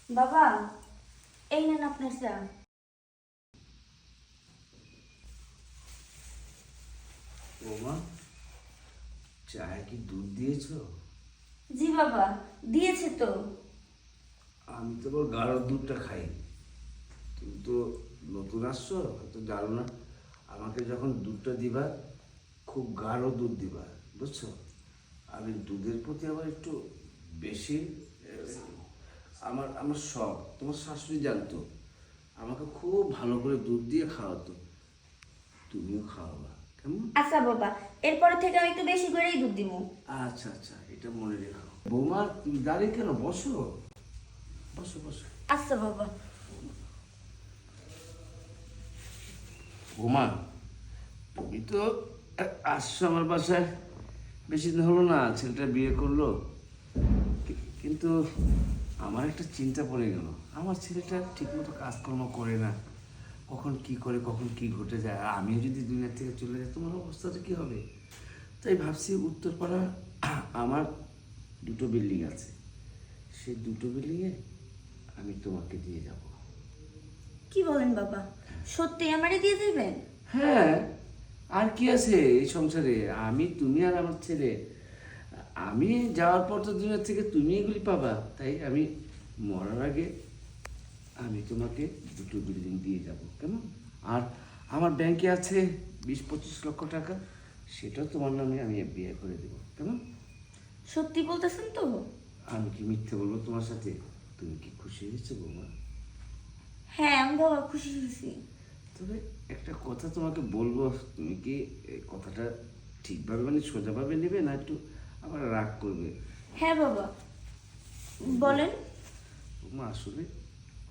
বাবা, এই নেন আপনার চা। ওমা, চায়ে কি দুধ দিয়েছো? জি বাবা, দিয়েছে তো। আমি তো আবার গাঢ় দুধটা খাই। তুমি তো নতুন আসছো, হয়তো জানো না। আমাকে যখন দুধটা দিবা, খুব গাঢ় দুধ দিবা, বুঝছো? আমি দুধের প্রতি আবার একটু বেশি আমার আমার শখ। তোমার শাশুড়ি জানতো, আমাকে খুব ভালো করে দুধ দিয়ে খাওয়াতো। তুমিও খাওয়াবা, কেমন? আচ্ছা বাবা, এরপরে থেকে আমি একটু বেশি করেই দুধ দিব। আচ্ছা আচ্ছা, এটা মনে রেখো। বৌমা, তুমি দাঁড়িয়ে কেন? বসো বসো বসো। আচ্ছা বাবা। বৌমা, তুমি তো আসছো আমার বাসায়, বেশি দিন হলো না ছেলেটা বিয়ে করলো। কিন্তু আমার একটা চিন্তা পড়ে গেল। আমার ছেলেটা ঠিকমতো কাজকর্ম করে না, কখন কি করে কখন কি ঘটে যায়। আর আমিও যদি দুনিয়া থেকে চলে যাই, তোমার অবস্থাটা কি হবে? তাই ভাবছি উত্তরপাড়া আমার দুটো বিল্ডিং আছে, সেই দুটো বিল্ডিংয়ে আমি তোমাকে দিয়ে যাব। কি বলেন বাবা, সত্যি আমারে দিয়ে দেবেন? হ্যাঁ, আর কি আছে এই সংসারে? আমি, তুমি আর আমার ছেলে। আমি যাওয়ার পর তো দুনিয়া থেকে তুমি এগুলি পাবা। তাই আমি মরার আগে আমি তোমাকে দুটো বিল্ডিং দিয়ে যাব, কেমন? আর আমার ব্যাংকে আছে 20-25 লক্ষ টাকা, সেটাও তোমার নামে আমি বিয়ে করে দেবো, কেমন? সত্যি বলতেছেন তো? আমি কি মিথ্যে বলবো তোমার সাথে? তুমি কি খুশি হয়েছো বৌমা? হ্যাঁ, আমি বাবা খুশি হয়েছি। তবে একটা কথা তোমাকে বলবো, তুমি কি এই কথাটা ঠিকভাবে মানে সোজাভাবে নেবে, না একটু আবার রাগ করবে? হ্যাঁ বাবা, বলেন। বৌমা, আসলে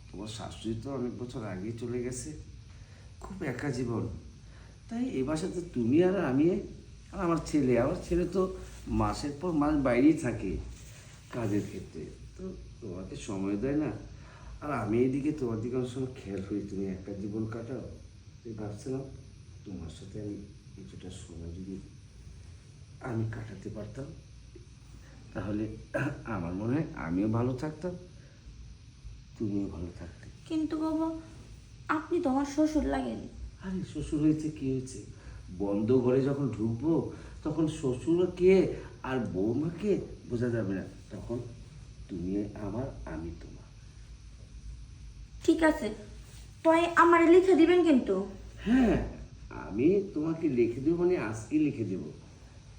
তোমার শাশুড়ি তো অনেক বছর আগেই চলে গেছে, খুব একা জীবন। তাই এই বাসাতে তুমি আর আমি আর আমার ছেলে তো মাসের পর মাস বাইরেই থাকে কাজের ক্ষেত্রে, তো তোমাকে সময় দেয় না। আর আমি এইদিকে তোমার দিকে অনেক সময় খেয়াল করি, তুমি একটা জীবন কাটাও। তাই ভাবছিলাম তোমার সাথে আমি কিছুটা সময় যদি আমি কাটাতে পারতাম, তাহলে আমার মনে হয় আমিও ভালো থাকতাম, তুমিও ভালো থাকতে। কিন্তু বাবা, আপনি তো আমার শ্বশুর লাগেন। আরে শ্বশুর হয়েছে কি হয়েছে? বন্ধ ঘরে যখন ঢুকবো, তখন শ্বশুর কে আর বৌমাকে বোঝা যাবে না। তখন তুমি আমার, আমি তোমার। ঠিক আছে, তাই আমারে লিখে দিবেন কিন্তু। হ্যাঁ, আমি তোমাকে লিখে দেবো, মানে আজকে লিখে দেবো,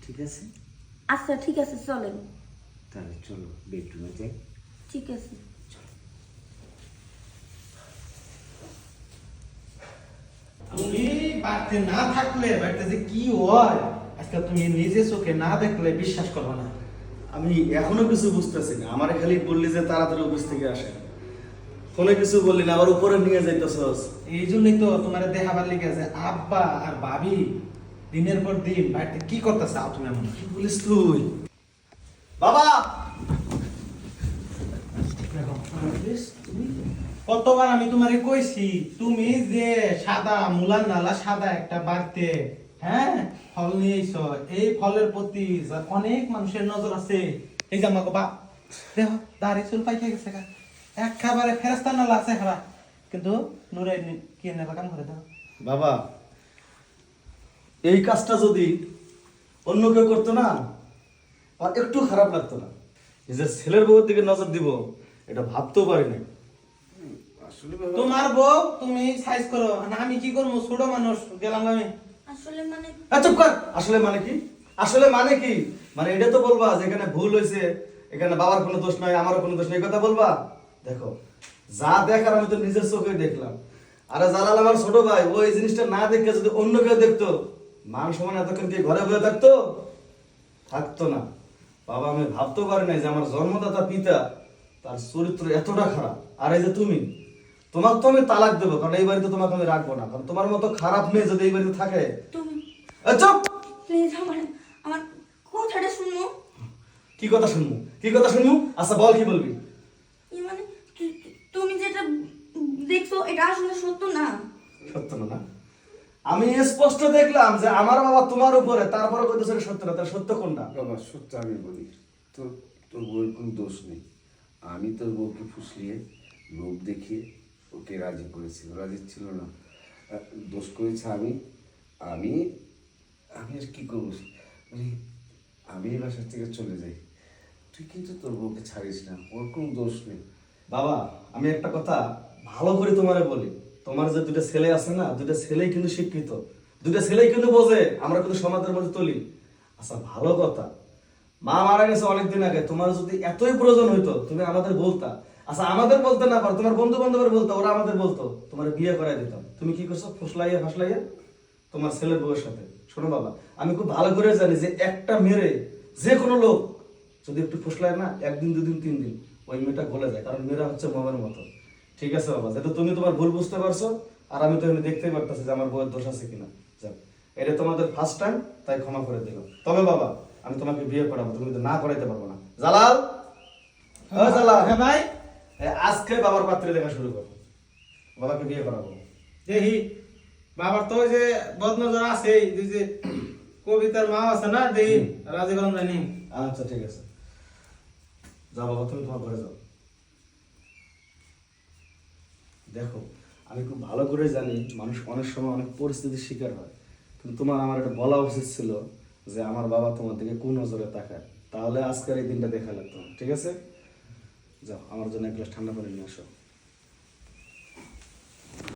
ঠিক আছে? আচ্ছা ঠিক আছে, চলেন। তাহলে চলো বেডরুমে যাই। ঠিক আছে। তুমি বাড়িতে না থাকলে বাড়িতে যে কি হয় আজকে তুমি নিজে চোখে না দেখলে বিশ্বাস করবে না। আমি এখনো কিছু বুঝতেছি না। আমারে খালি বললি যে তাড়াতাড়ি অফিস থেকে আসে, ফোনে কিছু বললি না, আবার উপরে নিয়ে যাইতেছস। এই জন্যই তো তোমার দেখাবার লিখে আছে আব্বা আর ভাবি দিনের পর দিন বাড়িতে কি করতেছে। তুমি এমন কি বলিস তুই? বাবা, কতবার আমি তোমারে কইছি তুমি যে সাদা মুলার নালা সাদা একটা বাড়তে হ্যাঁ ফল নিয়ে আইছো, এই ফলের প্রতি অনেক মানুষের নজর আছে। এই যে আমাকে বাপ দেখো দাড়ি চুল পাইকে গেছে গা, এক খাবারে ফেরেস্তা নালা আছে খারা, কিন্তু নুরে কি নেবা কাম করে দাও। বাবা, এই কাজটা যদি অন্য কেউ করতো না, আমার একটু খারাপ লাগতো না। নিজের ছেলের বউর দিকে নজর দিব, এটা ভাবতেও পারি নাই। আসলে বাবা, তোমার বউ তুমি সাইজ করো না, আমি কি করবো? ছোট মানুষ গেলাম আমি। আসলে মানে চুপ কর। আসলে মানে কি? আসলে মানে কি? মানে এটা তো বলবা যে এখানে ভুল হয়েছে, এখানে বাবার কোনো দোষ নাই, আমারও কোনো দোষ নাই, এই কথা বলবা? দেখো, যা দেখার আমি তো নিজের চোখে দেখলাম। আরে জালাল আমার ছোট ভাই, ও এই জিনিসটা না দেখে যদি অন্য কেউ দেখতো, মান সম্মান এতক্ষণ কি ঘরে বসে থাকতো? থাকতো না। বাবা, আমি ভাবতেও পারি নাই যে আমার জন্মদাতা পিতা, তার চরিত্র এতটা খারাপ। আর এই যে তুমি, তোমাকে তো আমি তালাক দেবো, কারণ এই বাড়িতে তোমাকে আমি রাখবো না। কারণ তোমার মতো খারাপ মেয়ে যদি এই বাড়িতে থাকে। তুমি চুপ! প্লিজ আমার আমার কথাটা শুনো। কি কথা শুনবো? কি কথা শুনবো? আচ্ছা বল, কি বলবি? মানে তুমি যেটা দেখছো এটা আসলে সত্য না। সত্য না? না, আমি স্পষ্ট দেখলাম যে আমার বাবা তোমার উপরে, তারপরে কইতেছে এটা সত্য না। তার সত্য কোনটা? বাবা সত্য আমি বলি, তোর তোর বউয়ের কোনো দোষ নেই। আমি তোর বউকে ফুসলিয়ে লোভ দেখিয়ে ওকে রাজি করেছি, ও রাজি ছিল না। দোষ করেছে আমি আমি আমি আর কি করবো, মানে আমি এই বাসার থেকে চলে যাই। তুই কিন্তু তোর বউকে ছাড়িস না, ওর কোনো দোষ নেই। বাবা আমি একটা কথা ভালো করে তোমারে বলি, তোমার যে দুটো ছেলে আছে না, দুটো ছেলেই কিন্তু শিক্ষিত, দুটো ছেলেই কিন্তু বোঝে, আমরা কিন্তু সমাজের মধ্যে তুলি। আচ্ছা ভালো কথা, মা মারা গেছে অনেকদিন আগে, তোমার যদি এতই প্রয়োজন হইতো তুমি আমাদের বলতা। আচ্ছা আমাদের বলতে না পারো, তোমার বন্ধু বান্ধবের বলতো, ওরা আমাদের বলতো, তোমার বিয়ে করাই দিতাম। তুমি কি করছো? ফুসলাইয়া ফাসলাইয়া তোমার ছেলের বউয়ের সাথে। শোনো বাবা, আমি খুব ভালো করে জানি যে একটা মেরে যে কোনো লোক যদি একটু ফুসলায় না, একদিন দুদিন তিন দিন ওই মেয়েটা গলে যায়, কারণ মেয়েরা হচ্ছে মমের মতো। ঠিক আছে বাবা, যেটা তুমি তোমার ভুল বুঝতে পারছো, আর আমি তো এমনি দেখতেই পারতেছি যে আমার বউয়ের দোষ আছে কিনা। যাক, এটা তোমাদের ফার্স্ট টাইম, তাই ক্ষমা করে দিলাম। তবে বাবা আমি তোমাকে বিয়ে করাবো, তুমি তো না করাইতে পারবো না। জালাল, ও জালাল, হ্যাঁ ভাই, আজকে বাবার পাত্রে দেখা শুরু করো, বাবাকে বিয়ে করাবো। দেখি বাবার তো ওই যে বদনজর আছে, এই যে কবিতার মা আছে না, দেখি রাজি করলাম জানি। আচ্ছা ঠিক আছে, যাও বাবা তুমি তোমার ঘরে যাও। দেখো আমি খুব ভালো করে জানি মানুষ অনেক সময় অনেক পরিস্থিতির শিকার হয়, কিন্তু তোমার আমার এটা বলা উচিত ছিল যে আমার বাবা তোমার দিকে কোন নজরে তাকায়, তাহলে আজকের এই দিনটা দেখা লাগতো না। ঠিক আছে, যাও আমার জন্য এক গ্লাস ঠান্ডা পানি নিয়ে আসো।